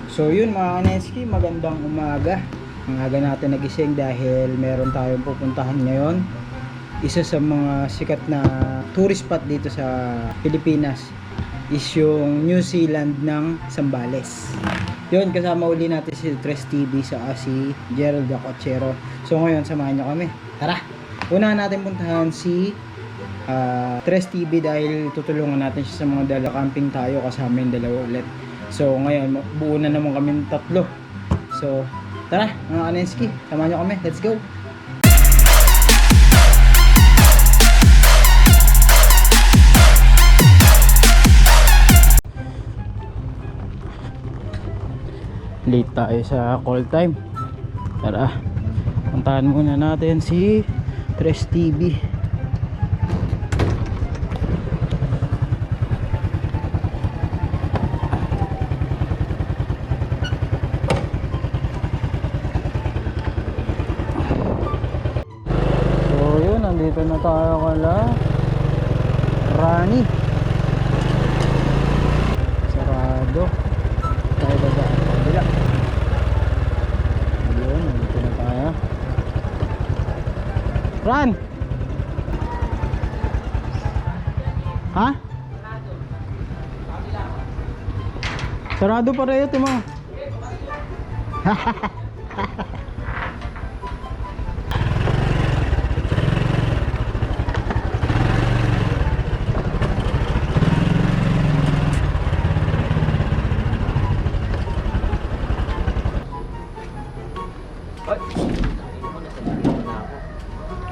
So yun mga kaneski, magandang umaga. Ang aga natin nagising dahil meron tayong pupuntahan ngayon. Isa sa mga sikat na tourist spot dito sa Pilipinas is yung New Zealand ng Zambales. Yun, kasama uli natin si Tres TV sa si Gerald Cochero. So ngayon samahan nyo kami. Tara! Una natin puntahan si Tres TV dahil tutulungan natin siya sa mga dala camping tayo, kasama yung dalawa ulit. So ngayon buo na naman kami ng tatlo. So tara mga kaneski, samahan nyo kami, let's go. Late tayo sa call time. Tara, puntahan muna natin si Tres TV. Nandito na tayo kala Rani. Sarado. Tayo baba ang kabila. Ayun, nandito na tayo. Ran! Ha? Sarado pa rin ito mo.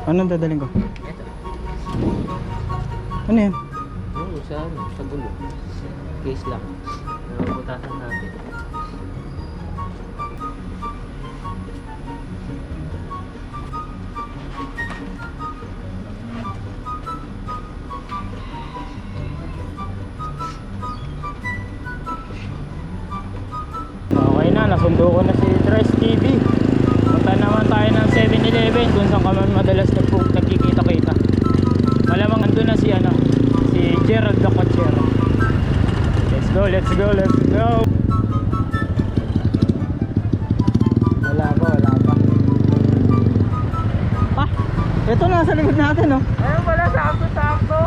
Anong dadaling ko? Ito. Ano yan? Oo, sa gulo. Case lang. Butasan natin. Okay na, nasundo ko na si Tres TV. Punta naman tayo ng 7-Eleven kung saan kami madalas nagkikita-kita. Malamang andun na si Gerald Cochero. Let's go, let's go, let's go. Wala pa. Ah, ito na sa likod natin, oh. Ayun pala, sakto.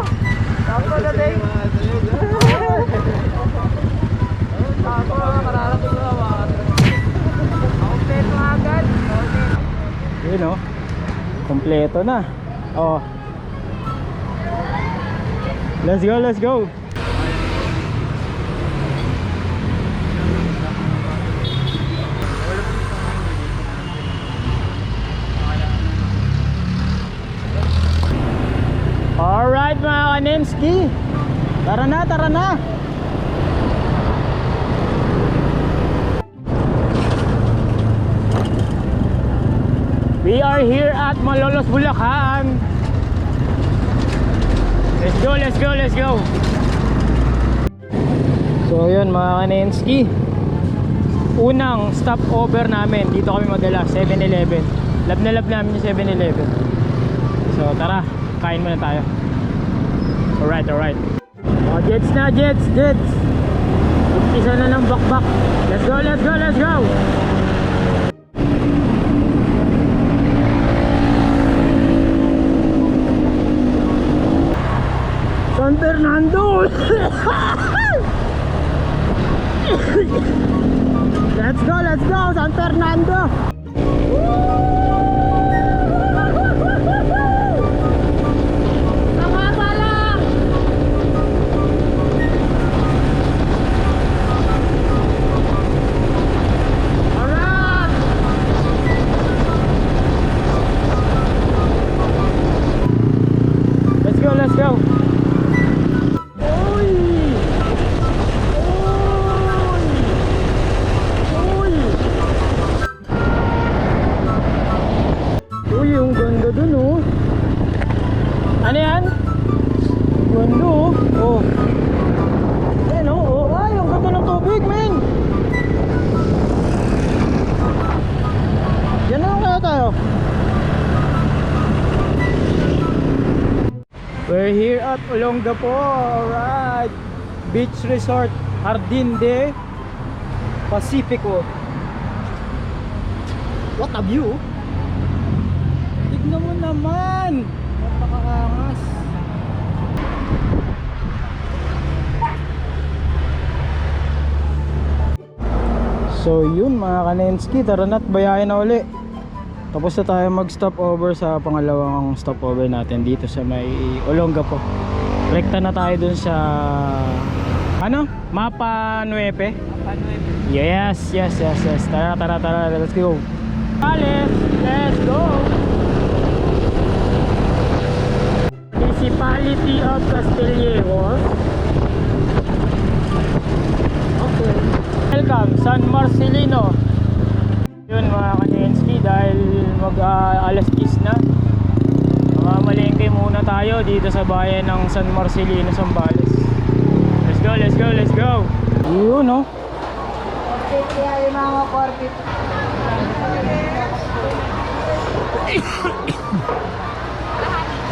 Sakto na din. Ayun, sakto. Kararating na naman. Kompleto agad. Yun, oh. Kompleto na. Oh. Let's go, let's go. Alright mga kanemski, tara na. We are here at Malolos, Bulacan. Let's go. So yun mga kanenski, unang stopover namin, dito kami madala, 7-Eleven. Love na love namin yung 7-Eleven. So tara, kain muna tayo. Alright. Oh, jets. Umpisa na ng bakbak. Let's go. San Fernando. Let's go San Fernando. Let's go. Yung ganda dun, oh. Ano yan? Ganda, oh. Ayan, oh. Ay, ang ganda ng tubig, men. Yan na lang kaya tayo. We're here at Olongapo. Alright. Beach Resort Jardín de Pacifico. What a view! Tignan mo naman! Napakaangas. So yun mga kanenski, tara na't bayahin na uli. Tapos na tayo mag stop over sa pangalawang stop over natin dito sa may Olongapo. Rekta na tayo dun sa ano? Mapa 9. Yes. Tara, let's go. Let's go. Municipality of Castillejo. Okay. Welcome, San Marcelino. Yun mga kanenski, dahil mag alas 10 na, mamalengke muna tayo dito sa bayan ng San Marcelino, Zambales. Let's go. Yun no. Kaya yung mga corporate.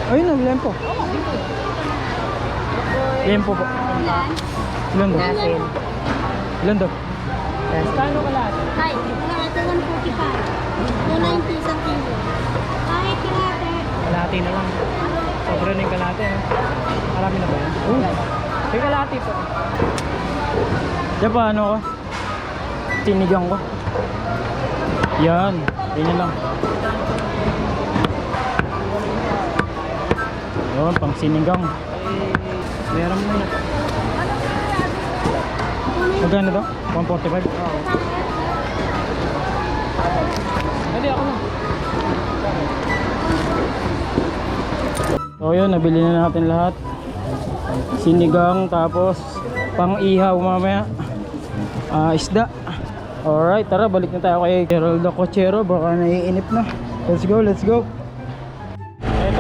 Ayun na, lempo. Lempo po. Ilan daw? Ilan daw? Kano ka lahat? Hi, kalahati 145. 290 isang kilo. Kahit kalahati. Kalahati na lang. Sobra na yung kalahati. Marami na ba yan? Yung kalahati po. Diyan pa ano ko? Tinigang ko. Yan, ganyan lang. Yun, pang sinigang. Meron mo na. Magkano daw? 145? Hindi ako na. So yun, nabili na natin lahat. Sinigang, tapos pang ihaw mamaya. Isda. Alright, tara, balik na tayo kay Geraldo Cochero. Baka naiinip na. Let's go. Ito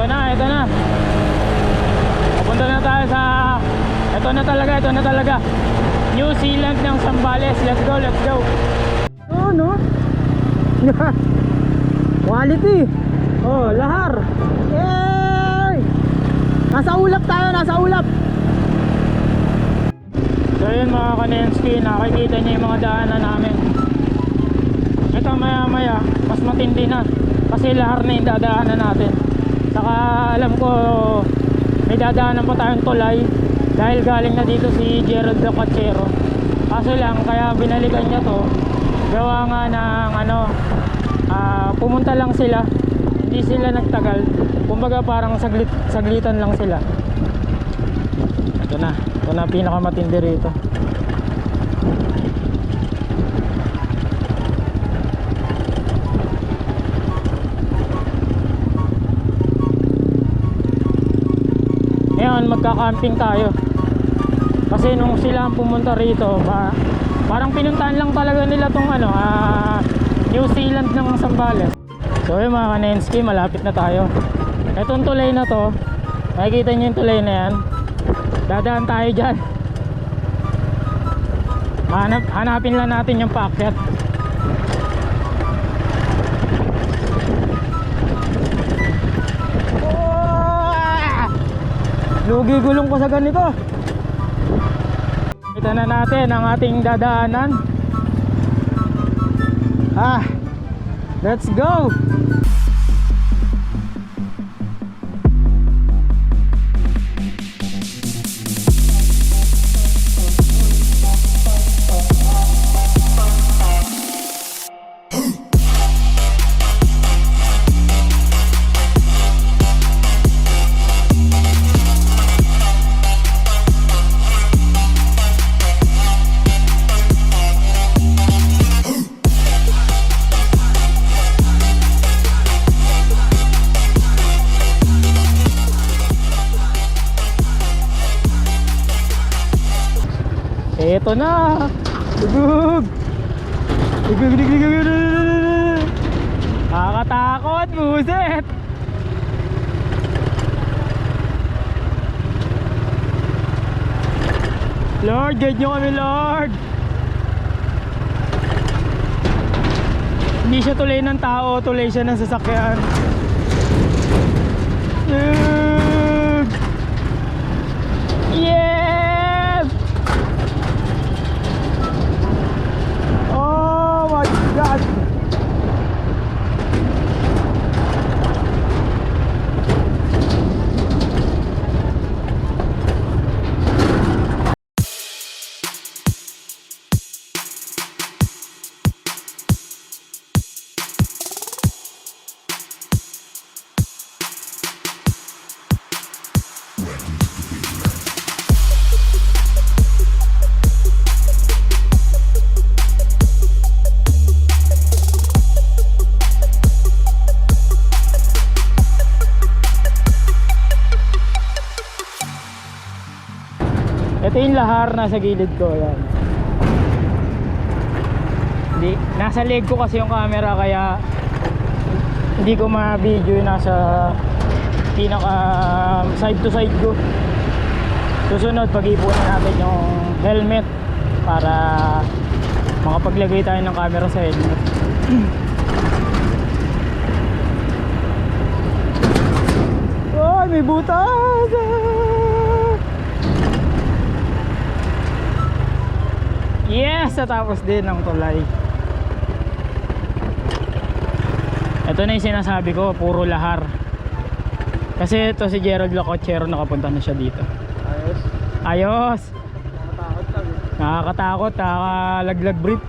na. Papunta na tayo sa... Ito na talaga. New Zealand ng Zambales. Let's go. Oh, no? Quality. Oh, lahar. Yay! Nasa ulap tayo. So yun mga kanenski, nakikita niyo yung mga daanan namin. Ito maya mas matindi na, kasi lahar na yung dadaanan natin. Saka alam ko may dadaanan pa tayong tulay, dahil galing na dito si Gerald de Cachero. Kaso lang, kaya binalikan niya to, gawa nga ng pumunta lang sila, hindi sila nagtagal. Kumbaga parang saglitan lang sila. Ito na pinakamatindi rito. Ngayon magka-camping tayo. Kasi nung sila ang pumunta rito, parang pinuntahan lang talaga nila tong New Zealand ng Zambales. So yun mga kanenski, malapit na tayo. Itong tulay na to, makikita nyo yung tulay na yan. Dadaan tayo dyan. Hanapin lang natin yung paakyat. Lugi gulong ko sa ganito. Kita na natin ang ating dadaanan. Let's go. Eto na. Dugug. Nakakatakot, buset. Lord, guide nyo kami, Lord. Hindi siya tulay ng tao, tulay siya ng sasakyan. Yes! lahar nasa gilid ko. Yan. Hindi, nasa leg ko kasi yung camera kaya hindi ko ma-video yung nasa pinaka side to side ko. Susunod pag-ipunan natin yung helmet para makapaglagay tayo ng camera sa helmet. Oh, may butas! Yes! Natapos din ang tulay. Ito na yung sinasabi ko, puro lahar. Kasi ito si Gerald Locochero, nakapunta na siya dito. Ayos. Ayos! Nakatakot lang eh. Nakakatakot, nakakalaglag breath.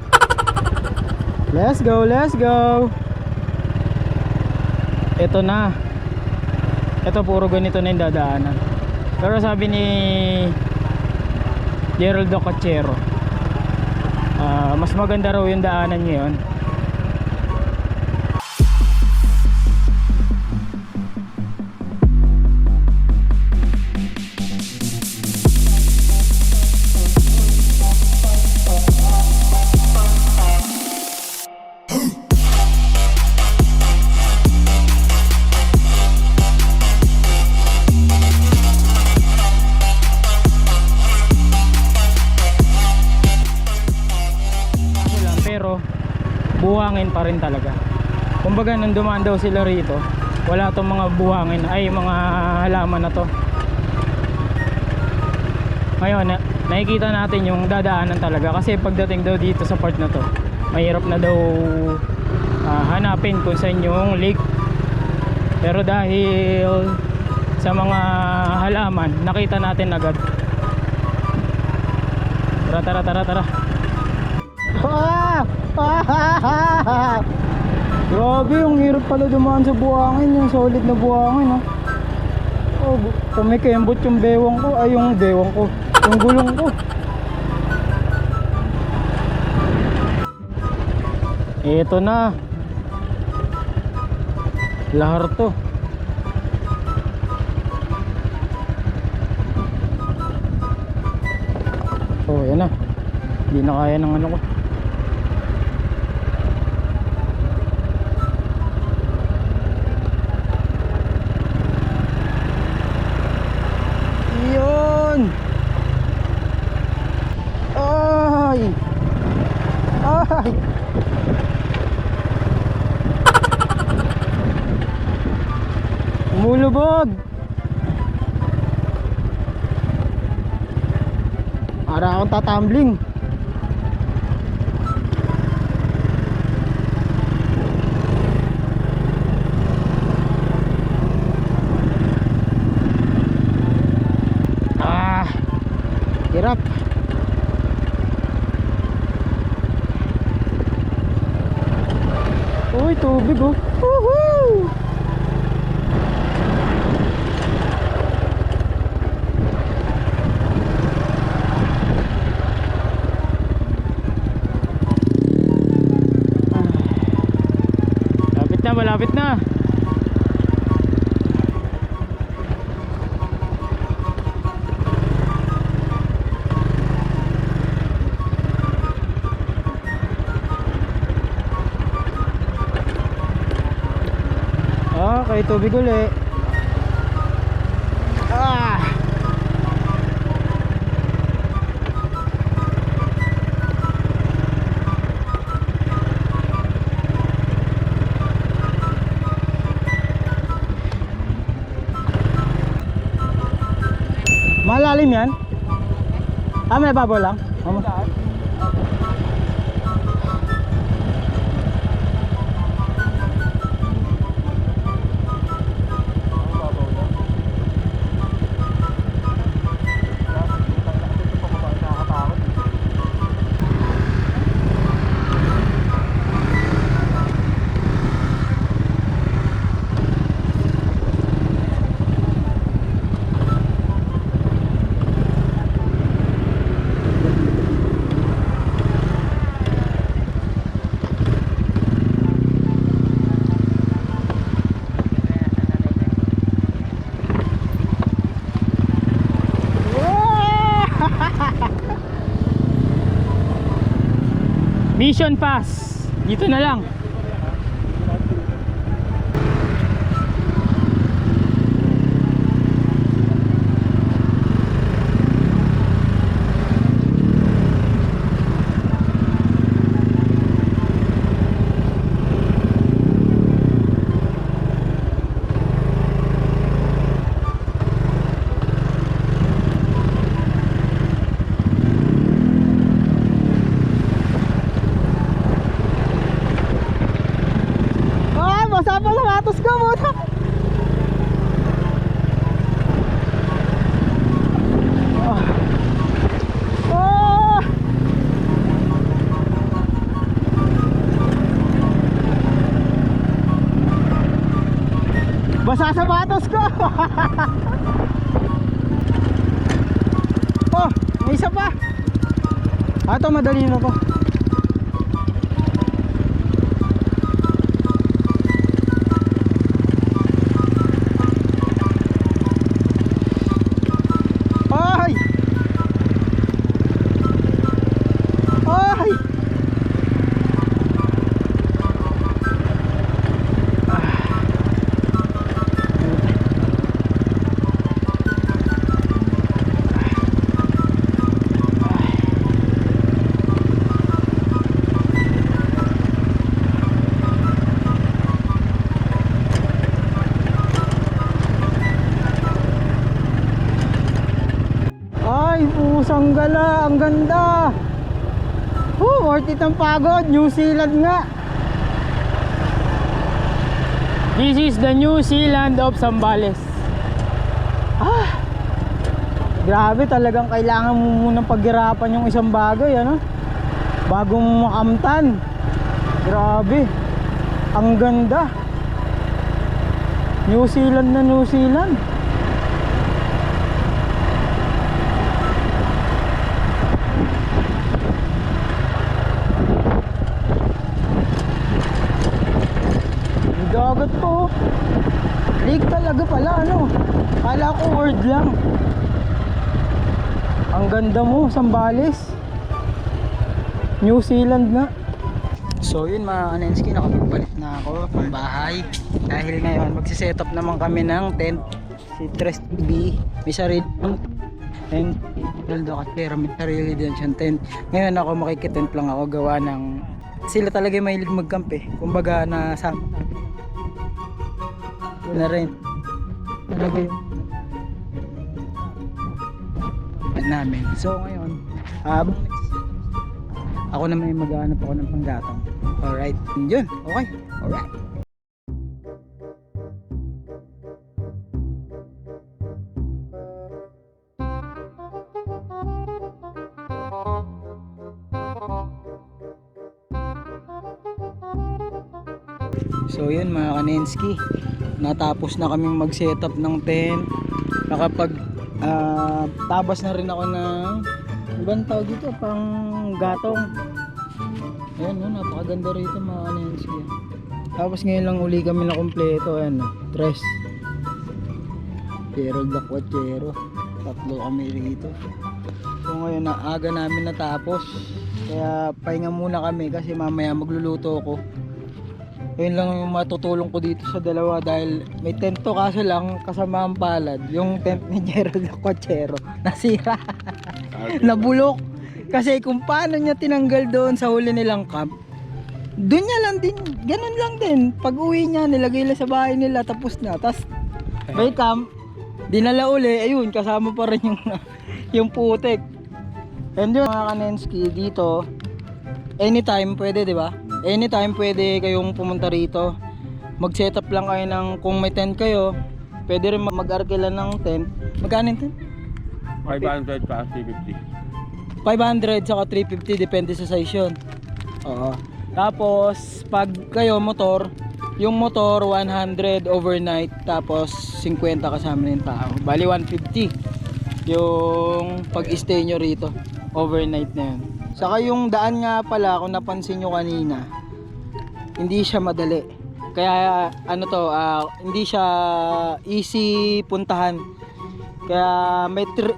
Let's go, let's go. Ito na. Ito puro ganito na yung dadaanan. Pero sabi ni Gerald Locochero, mas maganda raw yung daanan ngayon. Pero buhangin pa rin talaga. Kumbaga nung dumaan daw sila rito, wala tong mga buhangin ay mga halaman na to. Ngayon nakikita natin yung dadaanan talaga kasi pagdating daw dito sa part na to, mahirap na daw hanapin kung saan yung lake. Pero dahil sa mga halaman, nakita natin agad. Tara, tara, tara, tara. Grabe, yung hirap pala dumaan sa buhangin, yung solid na buhangin ha. Oh, kumikembot yung bewang ko, ay yung bewang ko, yung gulong ko. Ito na. Lahar to. Oh, yan na. Hindi na kaya ng ano ko. Yun. Ay. Ay. Umulubog. Para akong tatambling. Hirap. Uy, tubig oh. Woohoo! Lapit na, malapit na. Okay, tubig uli. Malalim yan? May babaw lang? Mission Pass. Dito na lang. Basa pa sapatos ko muna. Oh. Basa sapatos ko. Oh, may isa pa. Ito madali na to. Pusang gala, ang ganda. Worth it ang pagod. New Zealand nga. This is the New Zealand of Zambales. Grabe, talagang kailangan mo munang paghirapan yung isang bagay, ano? Bago mo makamtan. Grabe. Ang ganda. New Zealand na New Zealand. Dagat po. Lake talaga pala, ano? Kala ko word lang. Ang ganda mo, Zambales. New Zealand nga. So yun mga Kanensky, nakapagpalit na ako ng bahay. Dahil ngayon magsiset up naman kami ng tent. Si Tres TV, may sarili and Daldo Katero, may sarili din siyang tent. Ngayon ako makikitent lang ako, gawa ng sila talaga yung mahilig mag-camp eh. Kumbaga nasama na rin talaga yung namin. So ngayon ako na may maghanap ako ng panggatong. Alright, yun, okay, alright. So yun mga Kanensky, natapos na kaming mag setup ng tent. Nakapag tabas na rin ako ng ibang tawag dito, pang gatong. Ayan, no, napakaganda rito mga Kanensky. Tapos ngayon lang uli kami na kompleto. Ayan, tres Gerald the Quachero, tatlo kami rito. So ngayon na aga namin natapos, kaya pahinga muna kami kasi mamaya magluluto ako. Yun lang yung matutulong ko dito sa dalawa dahil may tent to, kaso lang kasama ang palad. Yung tent ni Gerald the Quachero nasira. Nabulok. Kasi kung paano niya tinanggal doon sa huli nilang camp, doon niya lang din, ganun lang din. Pag uwi niya, nilagay lang sa bahay nila, tapos na. Tapos may camp, dinala uli, ayun, kasama pa rin yung putik. And yun mga Kanensky, dito anytime pwede, di ba? Anytime pwede kayong pumunta rito. Mag-setup lang kayo ng, kung may tent kayo, pwede rin mag-arkila ng tent. Magkano yung tent? 500 pa 350. 500 saka 350, depende sa size yun. Oo. Tapos pag kayo motor, yung motor 100 overnight, tapos 50 kasama ng tao. Bali 150 yung pag-stay nyo rito, overnight na yun. Saka yung daan nga pala, kung napansin nyo kanina, hindi siya madali. Kaya ano to, hindi siya easy puntahan. Kaya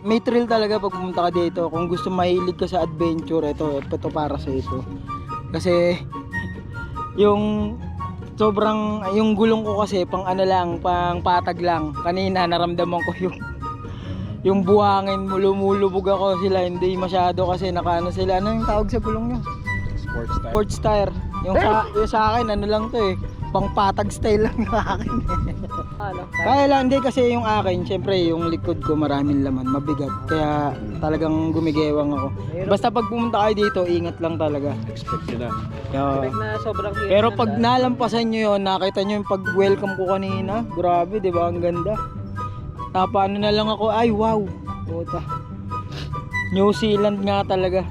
may thrill talaga pag pumunta ka dito. Kung gusto mahilig ka sa adventure, ito para sa ito. Kasi yung sobrang yung gulong ko kasi pang ano lang, pang patag lang. Kanina naramdaman ko yung buhangin mo, lumulubog ako sila, hindi masyado kasi nakaano sila. Ano yung tawag sa gulong nyo? Sports time. Sports tire. Yung sa akin ano lang to eh, pang patag style lang yung akin. Kaya lang hindi kasi yung akin, syempre yung likod ko maraming laman, mabigat. Kaya talagang gumigewang ako. Basta pag pumunta kayo dito, ingat lang talaga. Expect nyo na. Kaya, Na sobrang hirap pero ng pag daan. nalampasan nyo yun, nakita nyo yung pag-welcome ko kanina, grabe, di ba? Ang ganda. Paano na lang ako, ay wow. Puta. New Zealand nga talaga.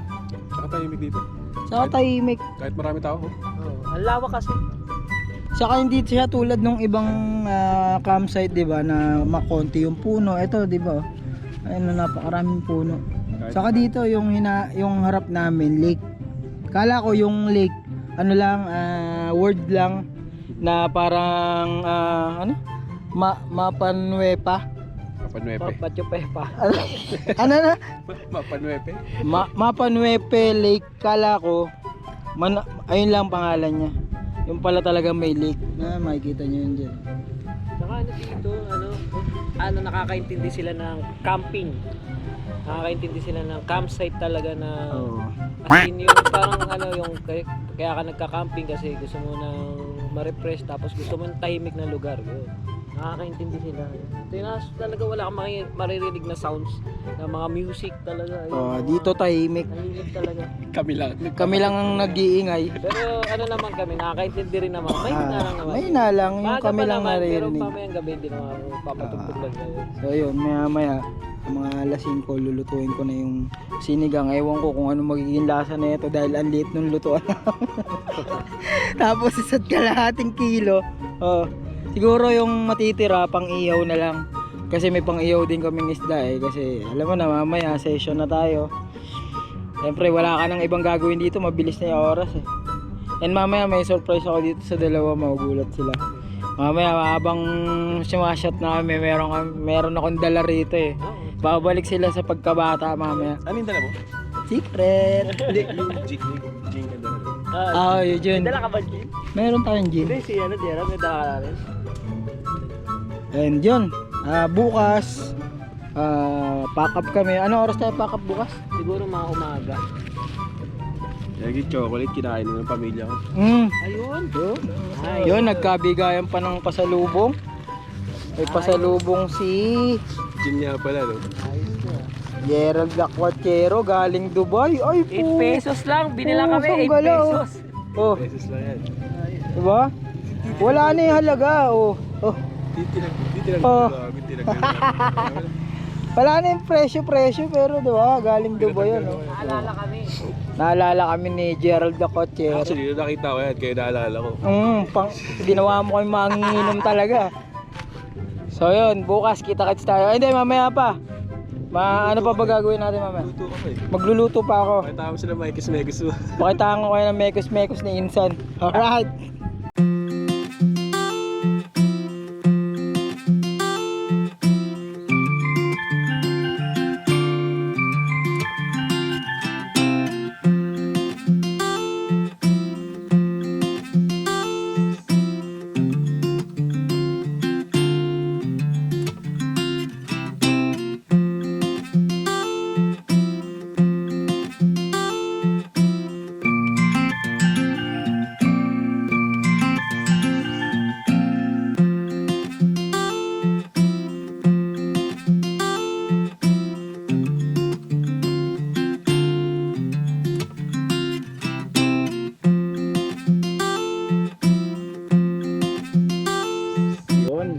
Saka tahimik dito. Saka tahimik. Kahit marami tao. Ang lawak kasi. Saka hindi siya tulad ng ibang campsite, di ba, na makonti yung puno. Ito, di ba? Ayun, napakaraming puno. Saka dito yung harap namin, lake. Kala ko yung lake, ano lang, word lang na parang ano? Mapanwepa. Mapanwepe. Pachupepa. Ano na? Mapanwepe. Mapanwepe Lake. Kala ko ayun lang pangalan niya. Yung pala talaga may lake. Makikita niyo yun dyan. Saka ano dito, nakakaintindi sila ng camping. Nakakaintindi sila ng campsite talaga na Oo. as in yung parang yung kaya ka nagka-camping kasi gusto mo nang ma-refresh tapos gusto mo ng tahimik na lugar. Yun. Nakakaintindi sila. Tinas talaga wala kang maririnig na sounds na mga music talaga. Yun. Dito tahimik. Tahimik talaga. Kami lang ang nag-iingay. Pero ano naman kami, nakakaintindi rin naman. May na lang naman. May na lang yung Maaga kami pa lang naman, pero naririnig. mamayang gabi hindi naman ako papatugtog lang kayo. So yun, maya mga alas 5 lulutuin ko na yung sinigang. Ewan ko kung ano magiging lasa na ito dahil ang liit nung lutuan. Tapos isa't kalahating kilo. Siguro yung matitira pang iyaw na lang. Kasi may pang iyaw din kaming isda eh. Kasi alam mo na mamaya session na tayo. Siyempre wala ka nang ibang gagawin dito, mabilis na yung oras eh. And mamaya may surprise ako dito sa dalawa, magugulat sila. Mamaya habang sumasyat na kami, meron akong dala rito eh. Babalik sila sa pagkabata mamaya. Ano yung dala mo? Secret! Hindi, yung Jing ka dala. Yun yun. Dala ka ba, Jim? Meron tayong gin. Hindi, si Dera, may dala ka rin. And yun, bukas, pack up kami. Ano oras tayo pack up bukas? Siguro mga umaga. Lagi chocolate, kinain ng pamilya ko. Ayun. Yun, nagkabigayan pa ng pasalubong. May pasalubong si Jing nga pala, no? Ayos na. Gerald Aquachero galing Dubai. Ay 8 po. pesos lang, binila Oo, kami 8 sanggala, oh. pesos. Oh, Pesos lang yan. diba? Wala na yung halaga. Oh. Titirag. Oh. Titirag. Wala na yung presyo pero diba? Galing Dubai yun. Oh. Naalala kami. Naalala kami ni Gerald Aquachero. Actually, nakita ko yan, kaya naalala ko. Ginawa mo kayong manginginom talaga. So yun, bukas kita-kits tayo. Ay, hindi, mamaya pa. Ano pa ba gagawin natin mamaya? Luto ka pa eh. Magluluto pa ako. Pakita mo sila Mekis mo. Pakitaan ko kayo ng mekos-mekos ni Insan. Alright.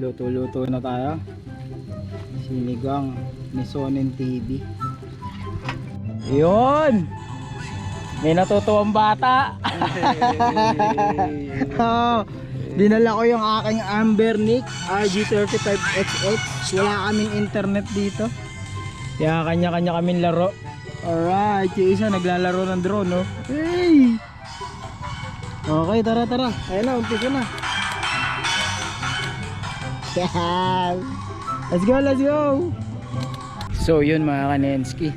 Luto-luto na tayo. Sinigang ni Sonen TV. Yun! May natutuwang bata. Dinala ko yung aking Ambernic RG35XX. Wala kaming internet dito. Kaya kanya-kanya kaming laro. Alright, yung isa naglalaro ng drone, no? Hey! Okay, tara. Ayun na, umpisa na. Let's go. So yun mga kanenski,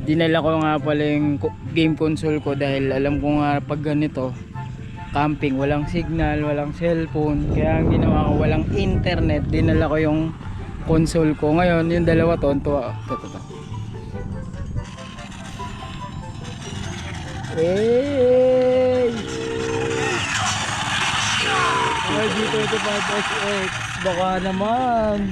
dinala ko nga pala yung game console ko dahil alam ko nga pag ganito camping, walang signal, walang cellphone, kaya ang ginawa ko walang internet, dinala ko yung console ko. Ngayon yung dalawa to, hey! Ay, dito ito 5SX, baka naman.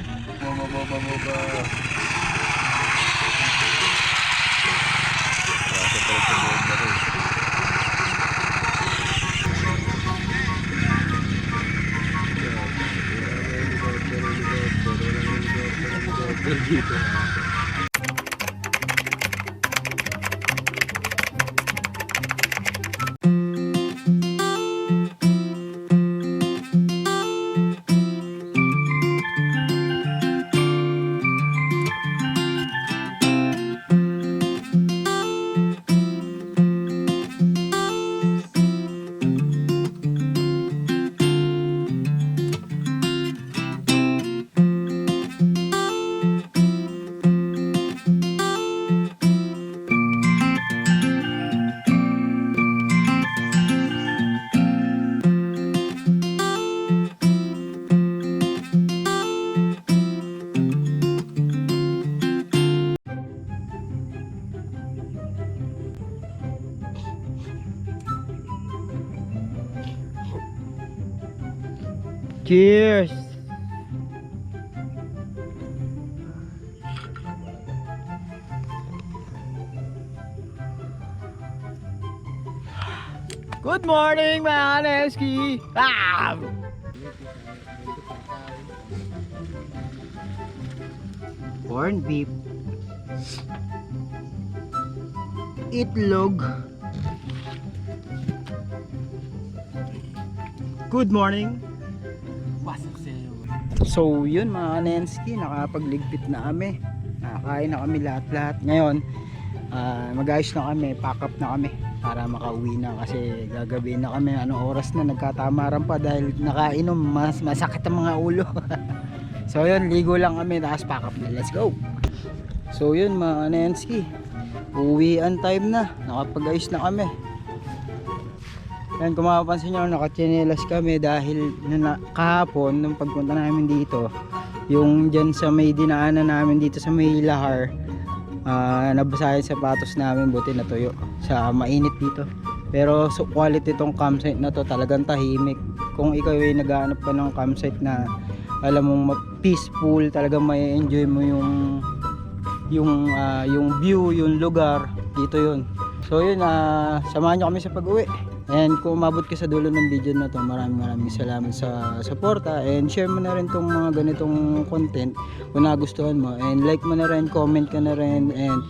Cheers! Good morning mga Kaneski! Ah! Corned beef, itlog. Good morning! So yun mga Kanenski, nakapagligpit na kami, nakakain na kami lahat-lahat. Ngayon mag-ayos na kami, pack up na kami para makauwi na kasi gagabi na kami. Anong oras na, nagkatamaran pa dahil nakainom, mas masakit ang mga ulo. So yun, ligo lang kami tapos pack up na, let's go. So yun mga Kanenski, uwian time na, nakapag-ayos na kami. Yan, kung mapapansin nyo, nakachinelas kami dahil kahapon nung pagpunta namin dito, yung dyan sa may dinaanan namin dito sa may lahar, nabasa yung sapatos namin, buti natuyo sa mainit dito. Pero so quality tong campsite na to, talagang tahimik. Kung ikaw ay naghahanap ka ng campsite na alam mong peaceful, talagang may enjoy mo yung view, yung lugar, dito yun. So yun, samahan nyo kami sa pag-uwi. And kung umabot ka sa dulo ng video na to, maraming salamat sa suporta, and share mo na rin tong mga ganitong content kung nagustuhan mo, and like mo na rin, comment ka na rin, and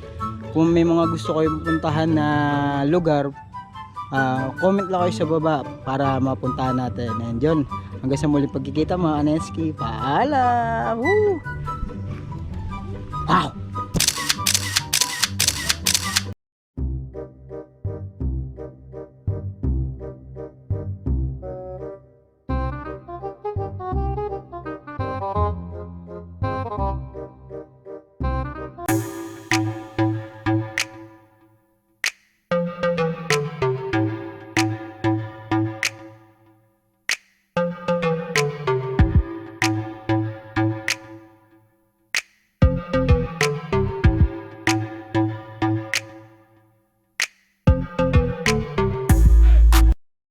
kung may mga gusto kayo puntahan na lugar, comment lang kayo sa baba para mapuntahan natin. And yun, hanggang sa muling pagkikita mga Kaneski, paalam! Woo! Wow!